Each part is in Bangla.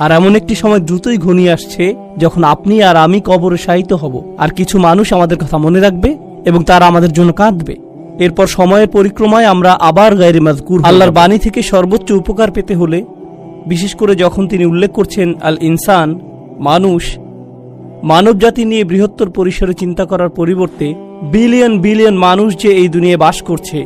আর এমন একটি সময় দ্রুতই ঘনিয়ে আসছে যখন আপনি আর আমি কবরে শায়িত হব, আর কিছু মানুষ আমাদের কথা মনে রাখবে এবং তারা আমাদের জন্য কাঁদবে। এরপর সময়ের পরিক্রমায় আমরা আবার গায়রে মাযকুর। আল্লাহর বাণী থেকে সর্বোচ্চ উপকার পেতে হলে, বিশেষ করে যখন তিনি উল্লেখ করছেন আল ইনসান, মানুষ, মানবজাতি নিয়ে বৃহত্তর পরিসরে চিন্তা করার পরিবর্তে বিলিয়ন বিলিয়ন মানুষ যে এই দুনিয়ায় বাস করছে,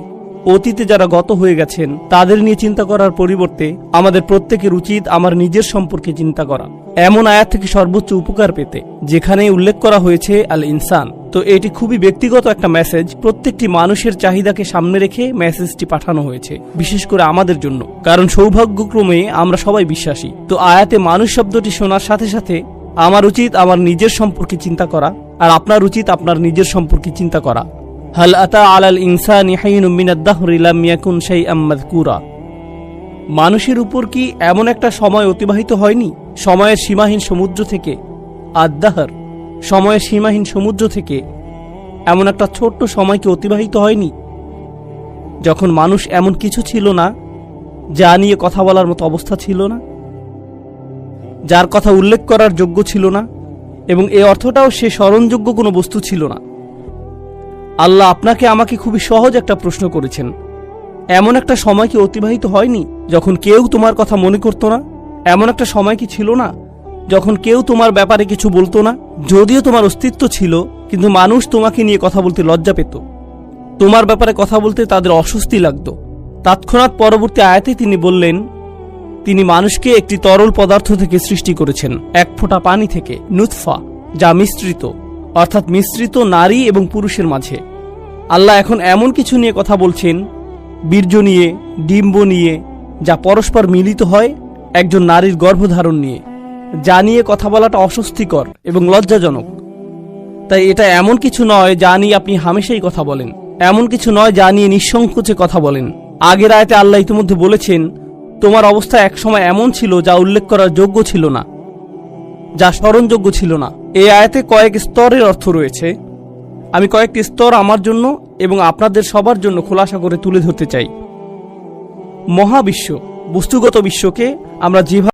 অতীতে যারা গত হয়ে গেছেন তাদের নিয়ে চিন্তা করার পরিবর্তে আমাদের প্রত্যেকের উচিত আমার নিজের সম্পর্কে চিন্তা করা, এমন আয়াত থেকে সর্বোচ্চ উপকার পেতে যেখানে উল্লেখ করা হয়েছে আল ইনসান। তো এটি খুবই ব্যক্তিগত একটা মেসেজ, প্রত্যেকটি মানুষের চাহিদাকে সামনে রেখে মেসেজটি পাঠানো হয়েছে, বিশেষ করে আমাদের জন্য, কারণ সৌভাগ্যক্রমে আমরা সবাই বিশ্বাসী। তো আয়াতে মানুষ শব্দটি শোনার সাথে সাথে আমার উচিত আমার নিজের সম্পর্কে চিন্তা করা, আর আপনার উচিত আপনার নিজের সম্পর্কে চিন্তা করা। হাল আতা আলাল ইনসানি হাইনুম মিনাদ দাহরি লাম ইয়াকুন শাইআম মাযকুরা। মানুষের উপর কি এমন একটা সময় অতিবাহিত হয়নি সময়ের সীমাহীন সমুদ্র থেকে, আদ-দাহর, সময়ের সীমাহীন সমুদ্র থেকে এমন একটা ছোট্ট সময় কি অতিবাহিত হয়নি যখন মানুষ এমন কিছু ছিল না যা নিয়ে কথা বলার মতো অবস্থা ছিল না, যার কথা উল্লেখ করার যোগ্য ছিল না, এবং এই অর্থটাও সে স্মরণযোগ্য কোনো বস্তু ছিল না। আল্লাহ আপনাকে আমাকে খুবই সহজ একটা প্রশ্ন করেছেন, এমন একটা সময় কি অতিবাহিত হয়নি যখন কেউ তোমার কথা মনে করত না? এমন একটা সময় কি ছিল না যখন কেউ তোমার ব্যাপারে কিছু বলতো না? যদিও তোমার অস্তিত্ব ছিল, কিন্তু মানুষ তোমাকে নিয়ে কথা বলতে লজ্জা পেত, তোমার ব্যাপারে কথা বলতে তাদের অস্বস্তি লাগত। তৎক্ষণাৎ পরবর্তী আয়াতে তিনি বললেন, তিনি মানুষকে একটি তরল পদার্থ থেকে সৃষ্টি করেছেন, এক ফোঁটা পানি থেকে, নুতফা, যা মিশ্রিত, অর্থাৎ মিশ্রিত নারী এবং পুরুষের মাঝে। আল্লাহ এখন এমন কিছু নিয়ে কথা বলছেন, বীর্য নিয়ে, ডিম্ব নিয়ে, যা পরস্পর মিলিত হয় একজন নারীর গর্ভধারণ নিয়ে, যা নিয়ে কথা বলাটা অস্বস্তিকর এবং লজ্জাজনক। তাই এটা এমন কিছু নয় যা নিয়ে আপনি হামেশাই কথা বলেন, এমন কিছু নয় যা নিয়ে নিঃসংকোচে কথা বলেন। আগের আয়াতে আল্লাহ ইতিমধ্যে বলেছেন, তোমার অবস্থা একসময় এমন ছিল যা উল্লেখ করার যোগ্য ছিল না, যা স্মরণযোগ্য ছিল না। এই আয়াতে কয়েক স্তরের অর্থ রয়েছে। আমি কয়েকটি স্তর আমার জন্য এবং আপনাদের সবার জন্য খোলাসা করে তুলে ধরতে চাই। মহাবিশ্ব, বস্তুগত বিশ্বকে আমরা যেভাবে